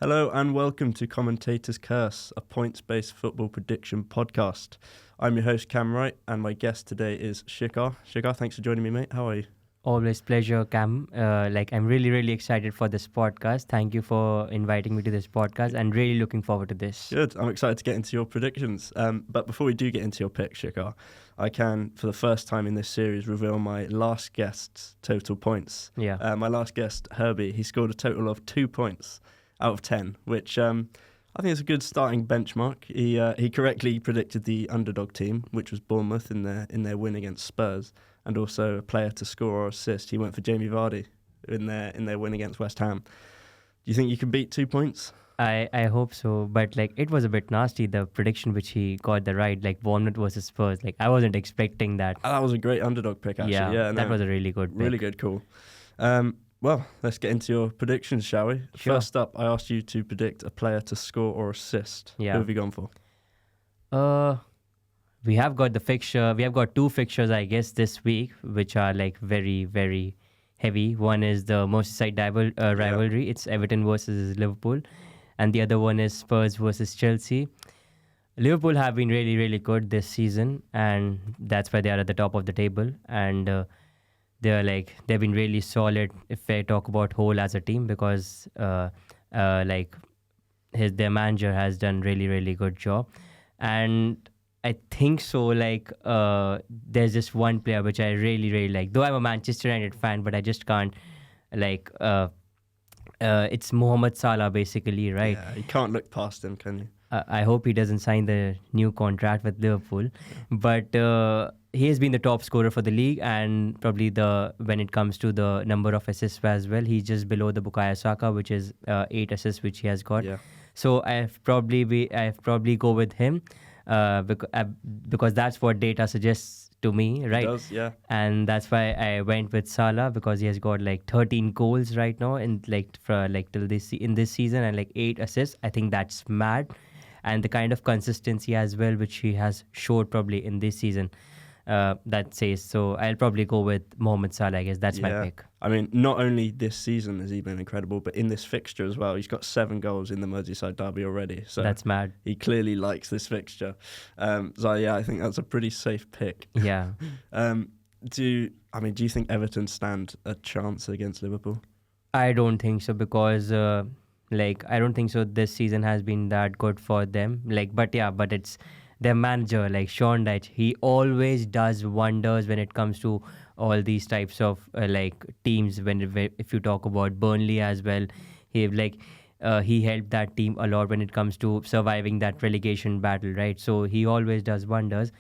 Hello and welcome to Commentator's Curse, a points-based football prediction podcast. I'm your host Cam Wright and my guest today is Shikhar. Shikhar, thanks for joining me, mate. How are you? Always pleasure, Cam. I'm really excited for this podcast. Thank you for inviting me to this podcast and really looking forward to this. Good. I'm excited to get into your predictions. But before we do get into your pick, Shikhar, I can, for the first time in this series, reveal my last guest's total points. Yeah. My last guest, Herbie, he scored a total of 2 points out of 10, which I think is a good starting benchmark. He correctly predicted the underdog team, which was Bournemouth in their win against Spurs, and also a player to score or assist. He went for Jamie Vardy in their win against West Ham. Do you think you can beat 2 points? I hope so, but it was a bit nasty, the prediction which he got the right, Bournemouth versus Spurs. I wasn't expecting that. That was a great underdog pick, actually. Yeah, that was a really good pick. Really good call. Well, let's get into your predictions, shall we? Sure. First up, I asked you to predict a player to score or assist. Yeah. Who have you gone for? We have got the fixture. We have got 2 fixtures, I guess, this week, which are very heavy. One is the Merseyside rivalry. It's Everton versus Liverpool. And the other one is Spurs versus Chelsea. Liverpool have been really good this season, and that's why they are at the top of the table. And they've been really solid if I talk about whole as a team, because their manager has done really good job. And I think so, there's just one player which I really like. Though I'm a Manchester United fan, but I just can't, it's Mohamed Salah, basically, right? Yeah, you can't look past him, can you? I hope he doesn't sign the new contract with Liverpool. But he has been the top scorer for the league, and probably when it comes to the number of assists as well, he's just below the Bukayo Saka, which is 8 assists, which he has got. Yeah. So I've probably go with him. Because that's what data suggests to me, right? It does, yeah. And that's why I went with Salah, because he has got 13 goals right now in this season, and 8 assists. I think that's mad, and the kind of consistency as well which he has showed probably in this season, that says so. I'll probably go with Mohamed Salah. I guess that's my pick. I mean, not only this season has he been incredible, but in this fixture as well. He's got 7 goals in the Merseyside derby already. So that's mad. He clearly likes this fixture. I think that's a pretty safe pick. Yeah. Do you think Everton stand a chance against Liverpool? I don't think so, because I don't think so this season has been that good for them. But it's their manager, Sean Dyche. He always does wonders when it comes to all these types of teams. If you talk about Burnley as well, he helped that team a lot when it comes to surviving that relegation battle, right? So he always does wonders.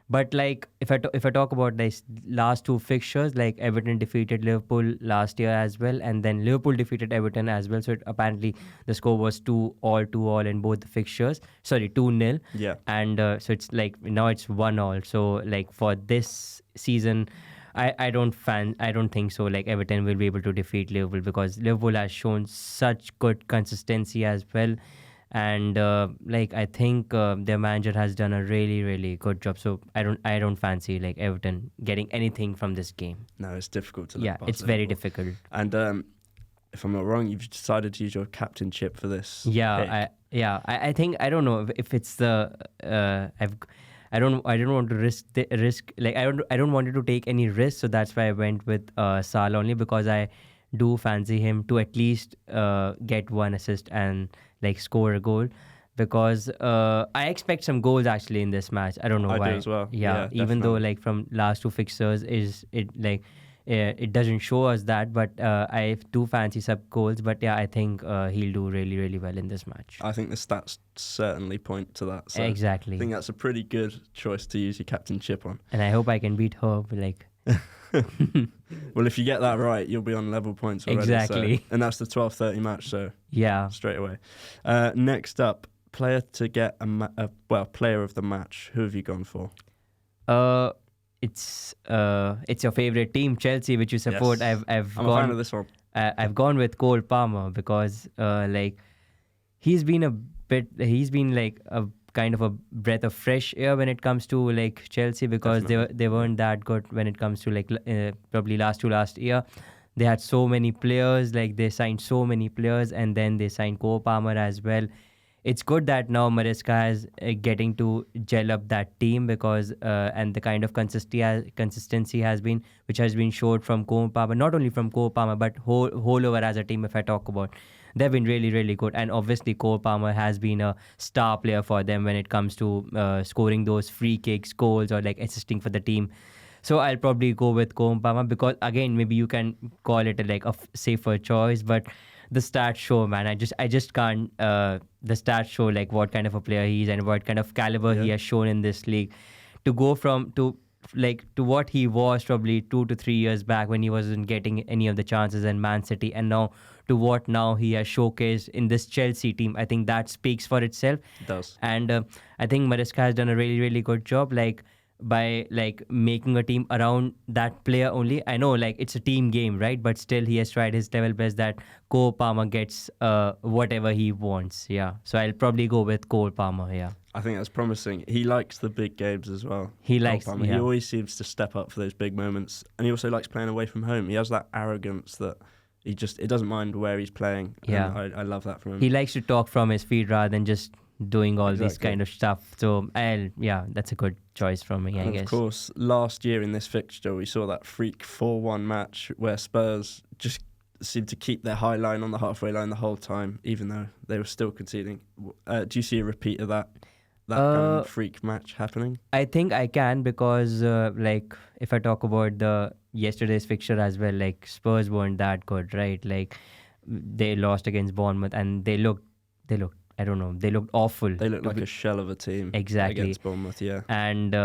But if I talk about these last 2 fixtures, Everton defeated Liverpool last year as well, and then Liverpool defeated Everton as well. So apparently the score was 2-2 in both the fixtures. Sorry, 2-0. Yeah. And so it's now it's 1-1. So for this season, I don't think so. Everton will be able to defeat Liverpool, because Liverpool has shown such good consistency as well. And I think their manager has done a really good job. So I don't fancy Everton getting anything from this game. No, it's difficult to look past it's Liverpool. very difficult. And if I'm not wrong, you've decided to use your captainship for this. I think, I don't know if it's the I don't want to risk. I don't want to take any risk. So that's why I went with Salah, only because I do fancy him to at least get 1 assist and score a goal, because I expect some goals actually in this match. I don't know why. I do as well. Yeah, even definitely. though from last 2 fixtures it doesn't show us that, but I do fancy some goals. But I think he'll do really well in this match. I think the stats certainly point to that. So Exactly. I think that's a pretty good choice to use your captainship on. And I hope I can beat her. Well, if you get that right, you'll be on level points already. Exactly. And that's the 12:30 match, so Yeah. straight away. Next up, player to get player of the match. Who have you gone for? It's your favorite team, Chelsea, which you support. Yes. I'm gone, a fan of this one. I've gone with Cole Palmer, because he's been a kind of a breath of fresh air when it comes to Chelsea, because they weren't that good when it comes to probably last year. They had so many players, like they signed so many players, and then they signed Cole Palmer as well. It's good that now Maresca is getting to gel up that team because and the kind of consistency has been which has been showed from Cole Palmer, not only from Cole Palmer but whole over as a team. If I talk about, they've been really really good, and obviously Cole Palmer has been a star player for them when it comes to scoring those free kicks, goals, or like assisting for the team. So I'll probably go with Cole Palmer because again maybe you can call it a safer choice, but the stats show, man. I just can't. The stats show like what kind of a player he is and what kind of caliber he has shown in this league. To go from to what he was probably 2 to 3 years back when he wasn't getting any of the chances in Man City, and now to what now he has showcased in this Chelsea team. I think that speaks for itself. It does. And I think Maresca has done a really really good job. By making a team around that player only. I know it's a team game, right? But still he has tried his level best that Cole Palmer gets whatever he wants. Yeah. So I'll probably go with Cole Palmer. Yeah. I think that's promising. He likes the big games as well. He likes. Palmer. Yeah. He always seems to step up for those big moments, and he also likes playing away from home. He has that arrogance that it doesn't mind where he's playing. Yeah. I love that from him. He likes to talk from his feet rather than just doing all this kind of stuff. So that's a good choice from me, I guess. Of course, last year in this fixture, we saw that freak 4-1 match where Spurs just seemed to keep their high line on the halfway line the whole time, even though they were still conceding. Do you see a repeat of that kind of freak match happening? I think I can because, if I talk about the yesterday's fixture as well, Spurs weren't that good, right? They lost against Bournemouth and they looked. I don't know. They looked awful. They looked like a shell of a team. Exactly. Against Bournemouth, yeah. And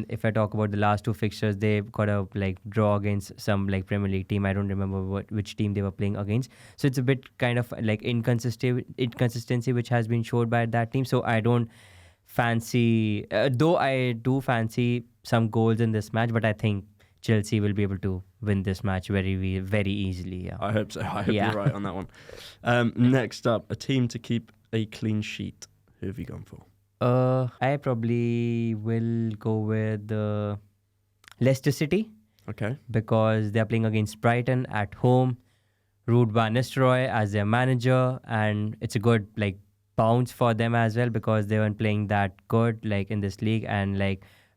if I talk about the last two fixtures, they got a draw against some Premier League team. I don't remember which team they were playing against. So it's a bit kind of inconsistency which has been showed by that team. So I don't fancy, though I do fancy some goals in this match, but I think Chelsea will be able to win this match very, very easily. Yeah. I hope so. I hope you're right on that one. Next up, a team to keep a clean sheet. Who have you gone for? I probably will go with Leicester City. Okay. Because they're playing against Brighton at home. Ruud van Nistelrooy as their manager, and it's a good bounce for them as well because they weren't playing that good in this league, and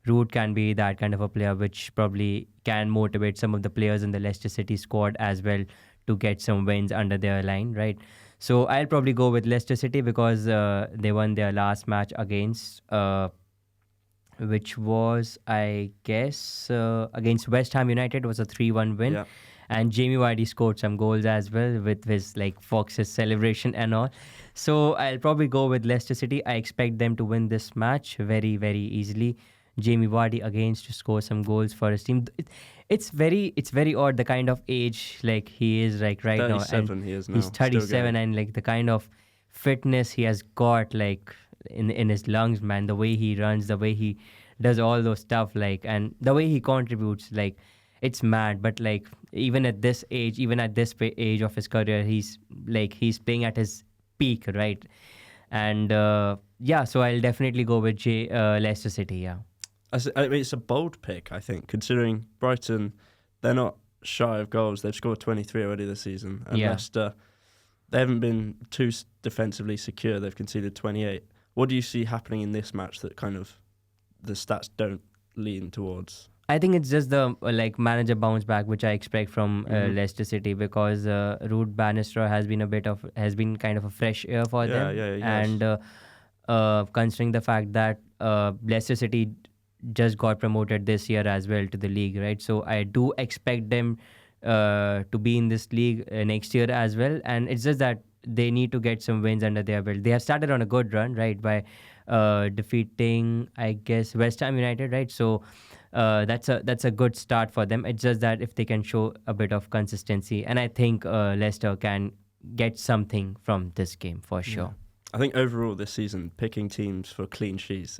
Ruud can be that kind of a player which probably can motivate some of the players in the Leicester City squad as well to get some wins under their line, right? So I'll probably go with Leicester City because they won their last match against, which was, I guess, against West Ham United. It was a 3-1 win. Yeah. And Jamie Vardy scored some goals as well with his Fox's celebration and all. So I'll probably go with Leicester City. I expect them to win this match very, very easily. Jamie Vardy again to score some goals for his team. It's very odd the kind of age he is right now. 37 he is now. He's 37 and the kind of fitness he has got in his lungs, man. The way he runs, the way he does all those stuff and the way he contributes, it's mad. But even at this age, age of his career, he's playing at his peak, right? And so I'll definitely go with Leicester City. Yeah. I mean, it's a bold pick, I think, considering Brighton, they're not shy of goals. They've scored 23 already this season. And Leicester, they haven't been too defensively secure. They've conceded 28. What do you see happening in this match that kind of the stats don't lean towards? I think it's just the manager bounce back, which I expect from Leicester City because Ruud van Nistelrooy has been kind of a fresh air for them. And considering the fact that Leicester City just got promoted this year as well to the league, right? So I do expect them to be in this league next year as well. And it's just that they need to get some wins under their belt. They have started on a good run, right, by defeating, I guess, West Ham United, right? So that's a good start for them. It's just that if they can show a bit of consistency, and I think Leicester can get something from this game for sure. Yeah. I think overall this season, picking teams for clean sheets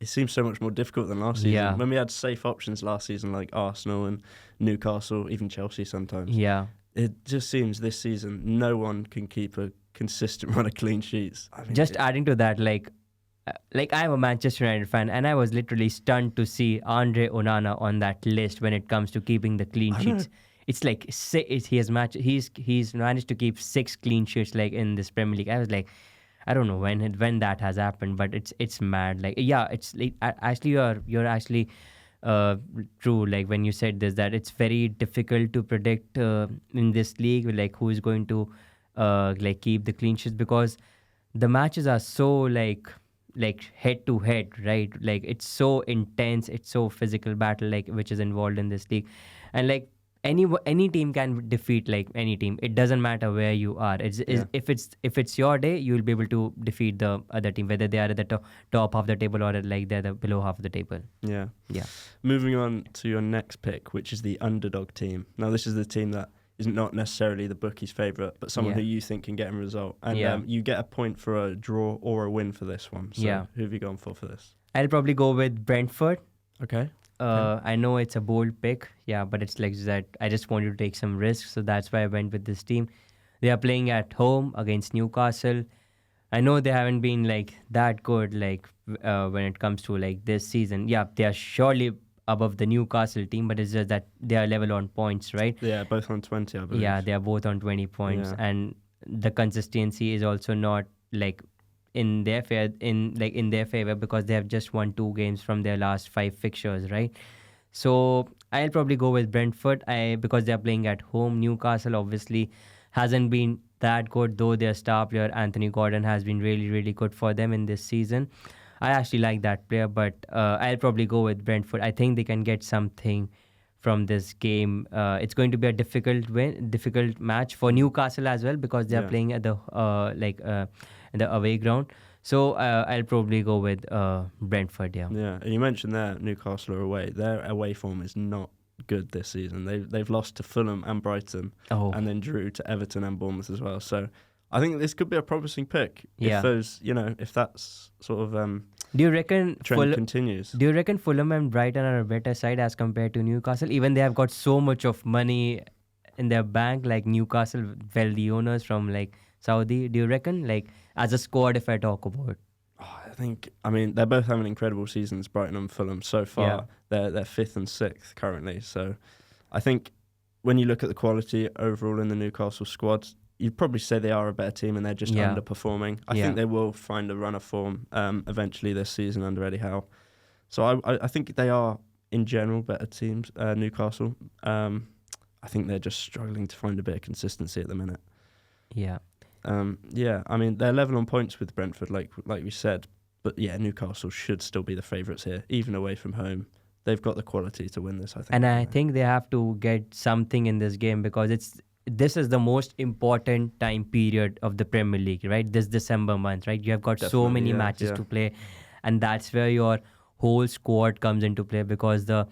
it seems so much more difficult than last season. Yeah. When we had safe options last season like Arsenal and Newcastle, even Chelsea sometimes. Yeah. It just seems this season no one can keep a consistent run of clean sheets. I mean, just adding to that, I'm a Manchester United fan, and I was literally stunned to see Andre Onana on that list when it comes to keeping the clean sheets. it's like he's managed to keep 6 clean sheets like in this Premier League. I was like, I don't know when that has happened, but it's mad. Like, yeah, it's like actually you're actually true. Like when you said this, that it's very difficult to predict in this league, like who is going to like keep the clean sheets, because the matches are so like head to head, right? Like it's so intense, it's so physical battle like which is involved in this league, and like any team can defeat like any team. It doesn't matter where you are. If it's your day, you will be able to defeat the other team, whether they are at the top half the table or like they're the below half of the table. Yeah. Yeah. Moving on to your next pick, which is the underdog team. Now, this is the team that is not necessarily the bookie's favourite, but someone who you think can get a result. And you get a point for a draw or a win for this one. So who have you gone for this? I'll probably go with Brentford. Okay. I know it's a bold pick, but it's like that. I just wanted to take some risks, so that's why I went with this team. They are playing at home against Newcastle. I know they haven't been like that good, like when it comes to like this season. Yeah, they are surely above the Newcastle team, but it's just that they are level on points, right? Yeah, both on 20, I believe. Yeah, they are both on 20 points, and the consistency is also not like in their favor because they have just won 2 games from their last 5 fixtures, right? So I'll probably go with Brentford. Because they are playing at home. Newcastle obviously hasn't been that good, though their star player Anthony Gordon has been really, really good for them in this season. I actually like that player, but I'll probably go with Brentford. I think they can get something from this game. It's going to be a difficult match for Newcastle as well, because they are playing at the in the away ground. So I'll probably go with Brentford. Yeah. And you mentioned there Newcastle are away. Their away form is not good this season. They've lost to Fulham and Brighton, and then drew to Everton and Bournemouth as well. So I think this could be a promising pick if that's sort of do you reckon trend continues. Do you reckon Fulham and Brighton are a better side as compared to Newcastle? Even they have got so much of money in their bank, like Newcastle, wealthy owners from like Saudi. Do you reckon, like as a squad, if I talk about? I mean, they're both having incredible seasons, Brighton and Fulham. So far, they're 5th and 6th currently. So I think when you look at the quality overall in the Newcastle squad, you'd probably say they are a better team and they're just underperforming. I think they will find a run of form eventually this season under Eddie Howe. So I think they are, in general, better teams, Newcastle. I think they're just struggling to find a bit of consistency at the minute. Yeah. I mean, they're level on points with Brentford, like we said. But yeah, Newcastle should still be the favourites here, even away from home. They've got the quality to win this, I think. And I think they have to get something in this game, because this is the most important time period of the Premier League, right? This December month, right? You have got so many matches to play, and that's where your whole squad comes into play, because the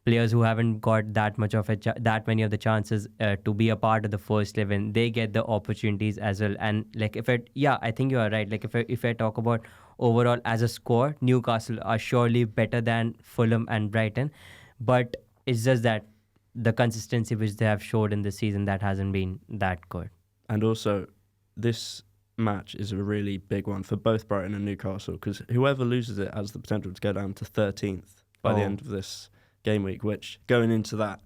players who haven't got that many of the chances to be a part of the first 11, they get the opportunities as well. And like I think you are right. Like if I talk about overall as a score, Newcastle are surely better than Fulham and Brighton, but it's just that the consistency which they have showed in this season, that hasn't been that good. And also, this match is a really big one for both Brighton and Newcastle, because whoever loses it has the potential to go down to 13th by the end of this game week, which going into that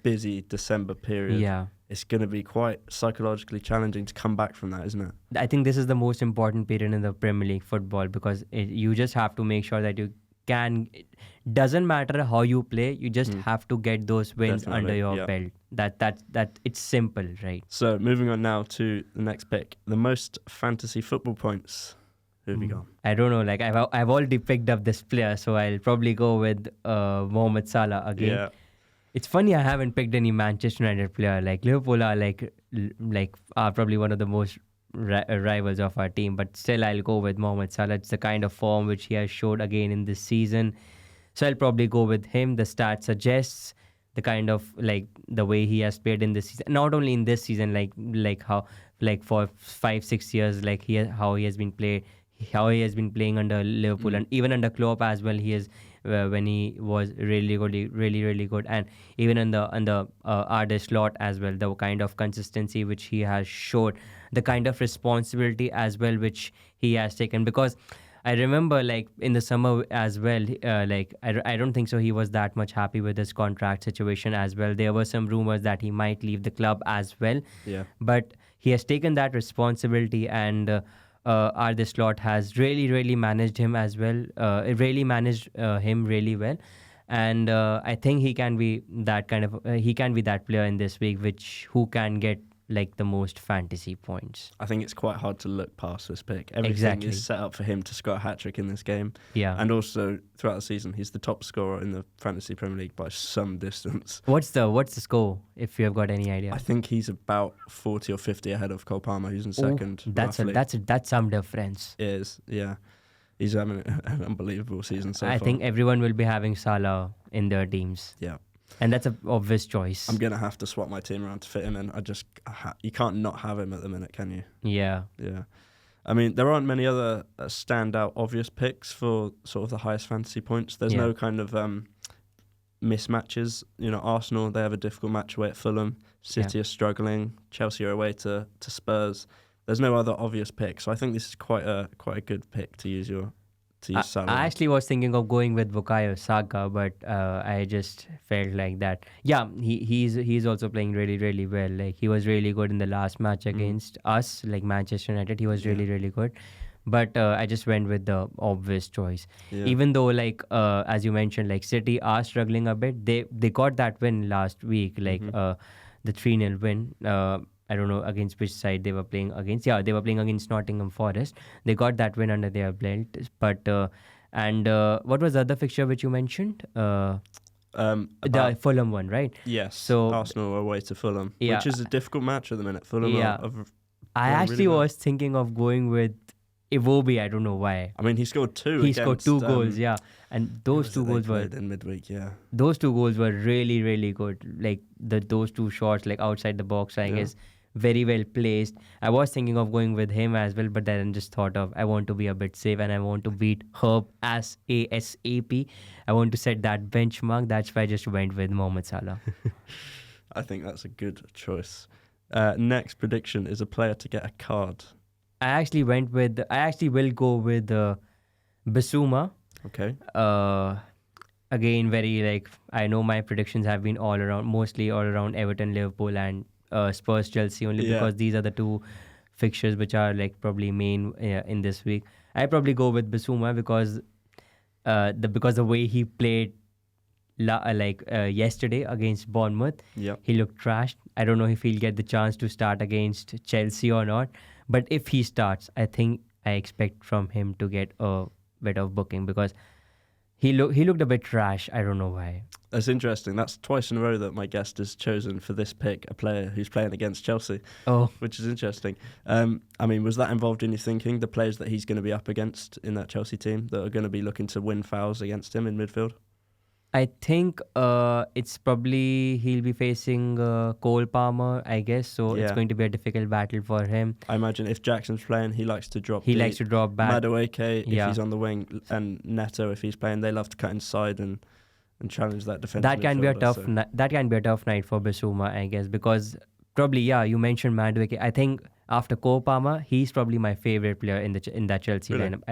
busy December period, it's going to be quite psychologically challenging to come back from that, isn't it? I think this is the most important period in the Premier League football, because you just have to make sure that you can. It doesn't matter how you play, you just have to get those wins under your belt. That it's simple, right? So moving on now to the next pick, the most fantasy football points. Who have you gone? I don't know. Like I've already picked up this player, so I'll probably go with Mohamed Salah again. Yeah. It's funny I haven't picked any Manchester United player. Like Liverpool are are probably one of the most rivals of our team, but still I'll go with Mohamed Salah. It's the kind of form which he has showed again in this season, so I'll probably go with him. The stat suggests the kind of like the way he has played in this season, not only in this season, like how like for 5-6 years, like how he has been playing under Liverpool and even under Klopp as well. He is when he was really good, and even under Arde Slot as well, the kind of consistency which he has showed, the kind of responsibility as well which he has taken, because I remember like in the summer as well. I don't think so. He was that much happy with his contract situation as well. There were some rumors that he might leave the club as well. Yeah. But he has taken that responsibility, and Arde Slot has really managed him as well. It really managed him really well, and I think he can be that kind of he can be that player in this week, who can get like the most fantasy points. I think it's quite hard to look past this pick. Everything Exactly. is set up for him to score a hat-trick in this game. Yeah. And also, throughout the season, he's the top scorer in the Fantasy Premier League by some distance. What's the score, if you have got any idea? I think he's about 40 or 50 ahead of Cole Palmer, who's in second. That's roughly. that's some difference. It is, yeah. He's having an unbelievable season so far. I think everyone will be having Salah in their teams. Yeah. And that's an obvious choice. I'm going to have to swap my team around to fit him in. You can't not have him at the minute, can you? Yeah. Yeah. I mean, there aren't many other standout obvious picks for sort of the highest fantasy points. There's no kind of mismatches. You know, Arsenal, they have a difficult match away at Fulham. City are struggling. Chelsea are away to Spurs. There's no other obvious pick. So I think this is quite a good pick to use Salah. I actually was thinking of going with Bukayo Saka, but I just felt like that. Yeah, he's also playing really well. Like he was really good in the last match against us, like Manchester United. He was really good. But I just went with the obvious choice. Yeah. Even though, like as you mentioned, like City are struggling a bit. They got that win last week, like the 3-0 win. I don't know against which side they were playing against. Yeah, they were playing against Nottingham Forest. They got that win under their belt. But what was the other fixture which you mentioned? The Fulham one, right? Yes. So Arsenal are away to Fulham, Yeah. which is a difficult match at the minute. Fulham Yeah. I really actually well. was thinking of going with Iwobi. I don't know why. I mean, he scored two. He scored two goals, yeah, and who those was two it they goals were played in midweek. Yeah. those two goals were really good. Like those two shots, like outside the box, I guess, very well placed. I was thinking of going with him as well, but then just thought of I want to be a bit safe and I want to beat Herb as ASAP. I want to set that benchmark. That's why I just went with Mohamed Salah. I think that's a good choice. Next prediction is a player to get a card. I actually will go with Bissouma. Okay. Again, very like I know my predictions have been mostly all around Everton, Liverpool, and Spurs, Chelsea only because these are the two fixtures which are like probably main in this week. I probably go with Bissouma because the way he played yesterday against Bournemouth, he looked trashed. I don't know if he'll get the chance to start against Chelsea or not, but if he starts, I think I expect from him to get a bit of booking because he looked a bit trash. I don't know why. That's interesting. That's twice in a row that my guest has chosen for this pick a player who's playing against Chelsea. Oh, which is interesting. I mean, was that involved in your thinking, the players that he's going to be up against in that Chelsea team that are going to be looking to win fouls against him in midfield? I think it's probably he'll be facing Cole Palmer, I guess. So it's going to be a difficult battle for him. I imagine if Jackson's playing, he likes to drop. He likes to drop back. Madueke, if he's on the wing, and Neto, if he's playing, they love to cut inside and challenge that defense. That can be a tough. That can be a tough night for Bissouma, I guess, because probably you mentioned Madueke. I think after Cole Palmer, he's probably my favorite player in that Chelsea lineup.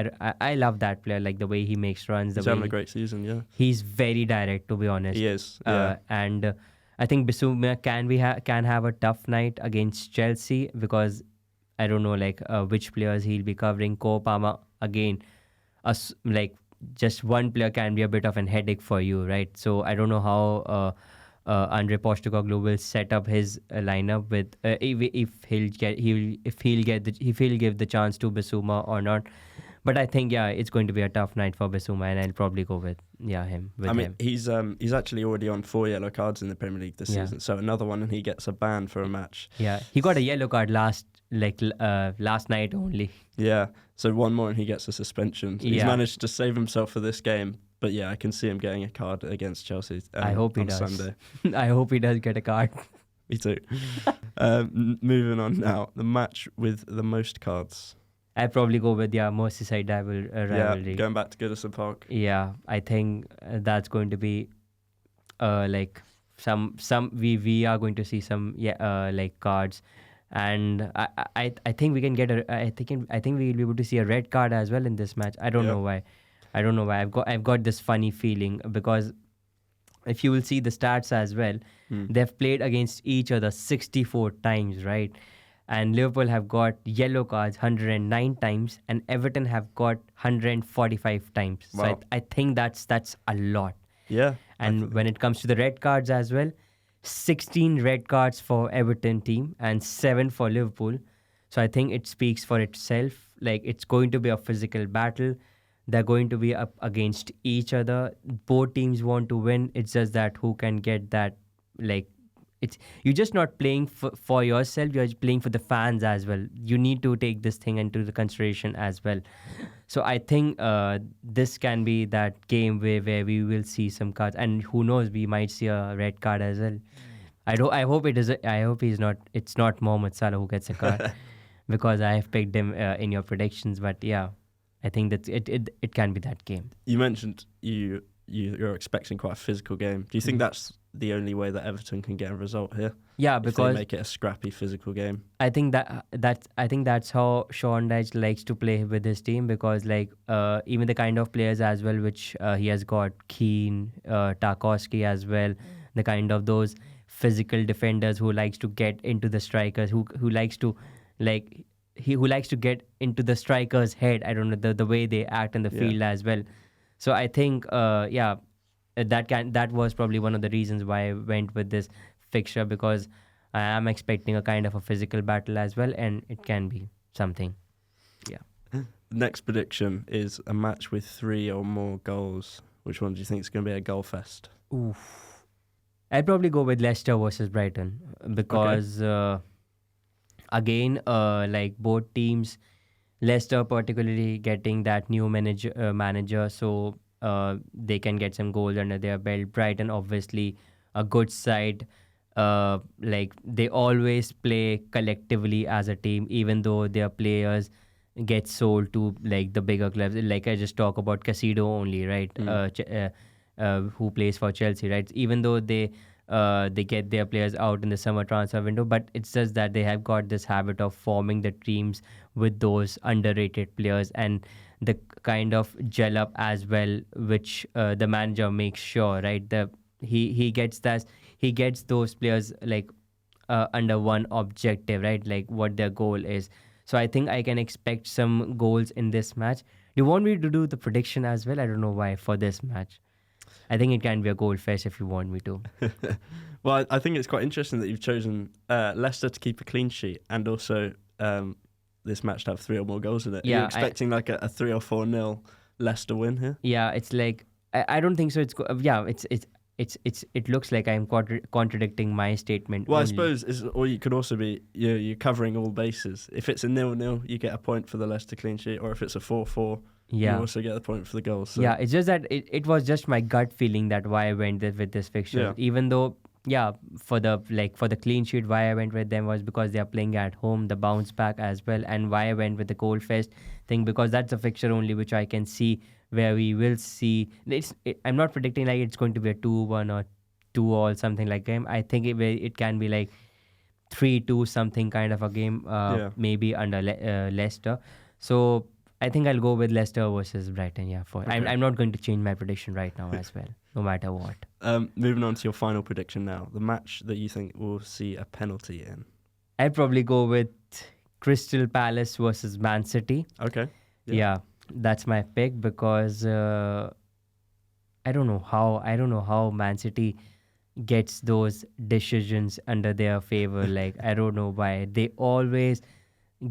I love that player, like the way he makes runs. He's having a great season, yeah. He's very direct, to be honest. He is, yeah. And I think Bissouma can have a tough night against Chelsea because I don't know which players he'll be covering. Cole Palmer again, just one player can be a bit of an headache for you, right? So I don't know how Andre Postecoglou will set up his lineup with if he'll give the chance to Bissouma or not. But I think it's going to be a tough night for Bissouma, and I'll probably go with him. He's actually already on 4 yellow cards in the Premier League this season, so another one and he gets a ban for a match. Yeah, he got a yellow card last night only. Yeah, so one more and he gets a suspension. So he's managed to save himself for this game. But I can see him getting a card against Chelsea I hope he does. Sunday. I hope he does get a card. Me too. Moving on now, the match with the most cards. I'd probably go with Merseyside rivalry. Yeah, going back to Goodison Park. Yeah, I think that's going to be we are going to see some cards. And I think we can get I think we'll be able to see a red card as well in this match. I don't Yeah. know why. I don't know why. I've got this funny feeling because if you will see the stats as well, they've played against each other 64 times, right? And Liverpool have got yellow cards 109 times, and Everton have got 145 times. So Wow. I think that's a lot. Yeah. And when it comes to the red cards as well, 16 red cards for Everton team and 7 for Liverpool. So I think it speaks for itself. Like, it's going to be a physical battle. They're going to be up against each other. Both teams want to win. It's just that who can get that, like, it's you're just not playing for yourself, you're playing for the fans as well. You need to take this thing into the consideration as well. So I think this can be that game where we will see some cards, and who knows, we might see a red card as well. I hope it is. I hope he's not. It's not Mohamed Salah who gets a card because I have picked him in your predictions. But yeah, I think that it can be that game. You mentioned you're expecting quite a physical game. Do you think that's the only way that Everton can get a result here? Yeah, If because they make it a scrappy physical game. I think that's how Sean Dyche likes to play with his team, because like even the kind of players as well which he has got, Keane, Tarkowski as well, the kind of those physical defenders who likes to get into the strikers, who likes to like who likes to get into the striker's head. I don't know, the way they act in the field as well. So I think that was probably one of the reasons why I went with this fixture, because I am expecting a kind of a physical battle as well, and it can be something. Yeah. Next prediction is a match with 3 or more goals. Which one do you think is going to be a goal fest? Oof. I'd probably go with Leicester versus Brighton because again, like both teams, Leicester particularly getting that new manager, so they can get some goals under their belt. Brighton obviously a good side. Like they always play collectively as a team, even though their players get sold to like the bigger clubs. Like I just talk about Casido only, right? Who plays for Chelsea, right? Even though they get their players out in the summer transfer window, but it's just that they have got this habit of forming the teams with those underrated players, and the kind of gel up as well, which the manager makes sure, right? He gets those players like under one objective, right? Like what their goal is. So I think I can expect some goals in this match. Do you want me to do the prediction as well? I don't know why for this match. I think it can be a goal fest if you want me to. Well, I think it's quite interesting that you've chosen Leicester to keep a clean sheet, and also this match to have 3 or more goals in it. Yeah, Are you expecting like a 3 or 4-0 Leicester win here? Yeah, it's like I don't think so. It looks like I'm contradicting my statement. Well, only. I suppose, or you could also be you're covering all bases. If it's a 0-0, you get a point for the Leicester clean sheet, or if it's a 4-4, you also get the point for the goals. So. Yeah, it's just that it was just my gut feeling that why I went with this fixture. Yeah. Even though, for the clean sheet, why I went with them was because they are playing at home, the bounce back as well, and why I went with the goal fest thing, because that's a fixture only which I can see where we will see. I'm not predicting like it's going to be a 2-1 or 2-all something like game. I think it can be like 3-2 something kind of a game, maybe under Leicester. So I think I'll go with Leicester versus Brighton. Yeah, I'm not going to change my prediction right now as well, no matter what. Moving on to your final prediction now, the match that you think will see a penalty in. I'd probably go with Crystal Palace versus Man City. Okay. Yeah, that's my pick because I don't know how Man City gets those decisions under their favor. Like I don't know why they always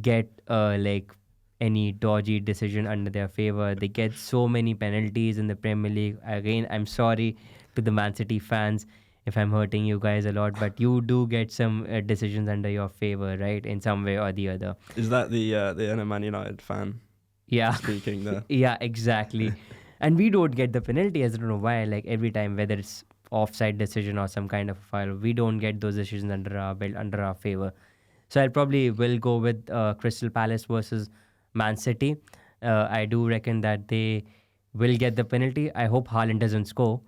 get like any dodgy decision under their favor. They get so many penalties in the Premier League. Again, I'm sorry to the Man City fans if I'm hurting you guys a lot, but you do get some decisions under your favor, right? In some way or the other. Is that the inner Man United fan? Yeah. Speaking there. Yeah, exactly. And we don't get the penalty. I don't know why. Like every time, whether it's offside decision or some kind of a foul, we don't get those decisions under our belt, under our favor. So I probably will go with Crystal Palace versus Man City. I do reckon that they will get the penalty. I hope Haaland doesn't score,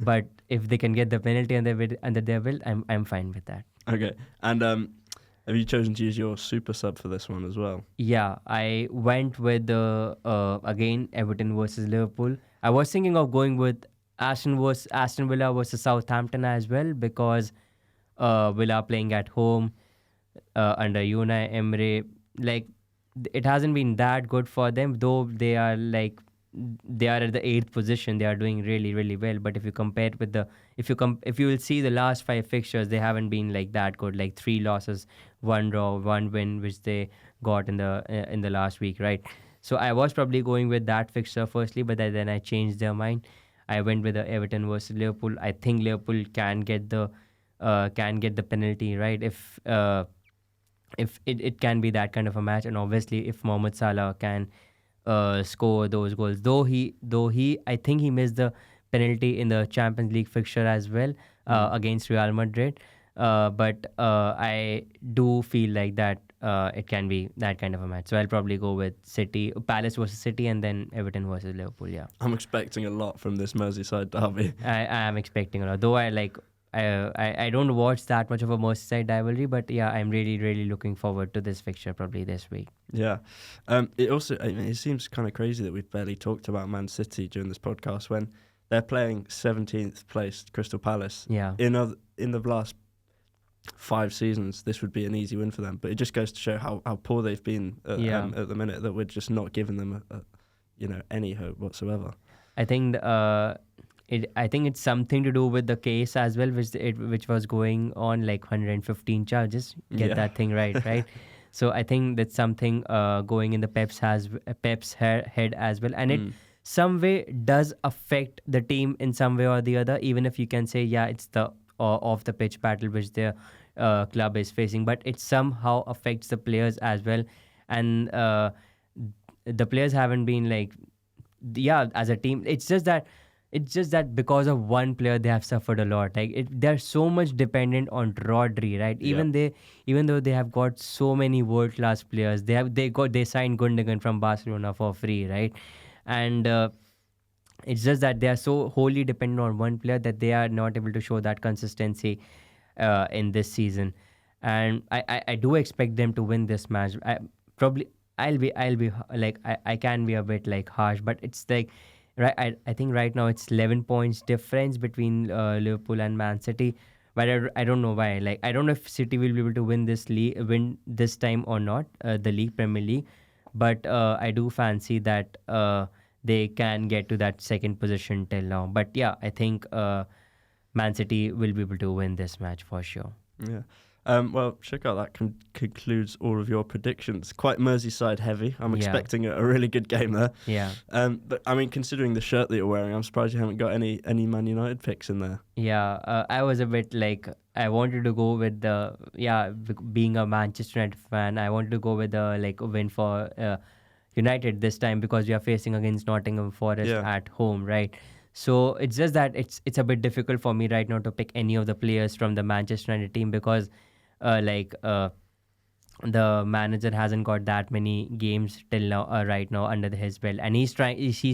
but if they can get the penalty under their belt, I'm fine with that. Okay, and Have you chosen to use your super sub for this one as well? Yeah, I went with again Everton versus Liverpool. I was thinking of going with Aston Villa versus Southampton as well because Villa playing at home under Unai Emery. Like it hasn't been that good for them, though they are at the 8th position. They are doing really really well. But if you compare it with if you will see the last 5 fixtures, they haven't been like that good. Like 3 losses, 1 draw, 1 win, which they got in the last week, right? So I was probably going with that fixture firstly, but then I changed their mind. I went with the Everton versus Liverpool. I think Liverpool can get the penalty, right? If it can be that kind of a match, and obviously if Mohamed Salah can score those goals, though he I think he missed the penalty in the Champions League fixture as well against Real Madrid. But I do feel like that it can be that kind of a match. So I'll probably go with Palace versus City, and then Everton versus Liverpool. Yeah, I'm expecting a lot from this Merseyside derby. I am expecting a lot. Though I don't watch that much of a Merseyside rivalry, but yeah, I'm really really looking forward to this fixture probably this week. Yeah, it seems kind of crazy that we've barely talked about Man City during this podcast when they're playing 17th placed Crystal Palace. Yeah, In the last 5 seasons, this would be an easy win for them. But it just goes to show how poor they've been at the minute, that we're just not giving them any hope whatsoever. I think I think it's something to do with the case as well, which was going on like 115 charges. Get that thing right? So I think that's something going in the Pep's head as well, and it some way does affect the team in some way or the other. Even if you can say it's the off the pitch battle which their club is facing, but it somehow affects the players as well, and the players haven't been like as a team. It's just that because of one player they have suffered a lot. Like they're so much dependent on Rodri, right? Even though they have got so many world class players, they signed Gundogan from Barcelona for free, right? And it's just that they are so wholly dependent on one player that they are not able to show that consistency in this season. And I do expect them to win this match. I'll be like I can be a bit like harsh, but it's like right. I think right now it's 11 points difference between Liverpool and Man City. But I don't know why. Like I don't know if City will be able to win this time or not, the Premier League. But I do fancy that they can get to that second position till now. But yeah, I think Man City will be able to win this match for sure. Yeah. Well, Shikhar, that concludes all of your predictions. Quite Merseyside heavy. I'm expecting a really good game there. Yeah. But I mean, considering the shirt that you're wearing, I'm surprised you haven't got any Man United picks in there. Yeah. I was a bit like, I wanted to go with being a Manchester United fan, I wanted to go with a win for United this time because we are facing against Nottingham Forest at home, right? So it's just that it's a bit difficult for me right now to pick any of the players from the Manchester United team because the manager hasn't got that many games till now right now under his belt, and he's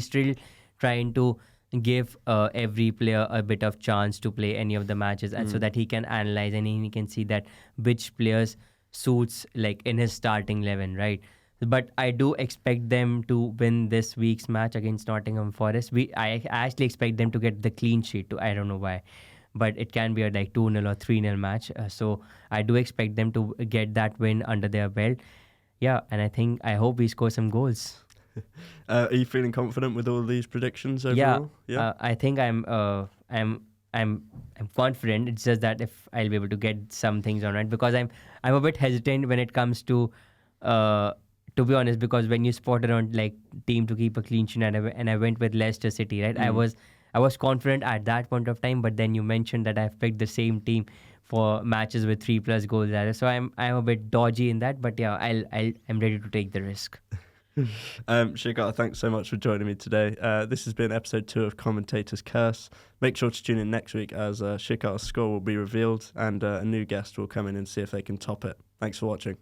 still trying to give every player a bit of chance to play any of the matches, and so that he can analyze and he can see that which players suits like in his starting 11, right? But I do expect them to win this week's match against Nottingham Forest. I actually expect them to get the clean sheet too. I don't know why, but it can be a 2-0 or 3-0 match. So I do expect them to get that win under their belt. Yeah, and I hope we score some goals. Are you feeling confident with all these predictions overall? I think I'm confident. It's just that if I'll be able to get some things on right, because I'm a bit hesitant when it comes to be honest, because when you spotted on team to keep a clean sheet and I went with Leicester City, right? I was confident at that point of time, but then you mentioned that I've picked the same team for matches with 3+ goals. So I'm a bit dodgy in that, but yeah, I'm ready to take the risk. Shikhar, thanks so much for joining me today. This has been episode 2 of Commentator's Curse. Make sure to tune in next week as Shikhar's score will be revealed and a new guest will come in and see if they can top it. Thanks for watching.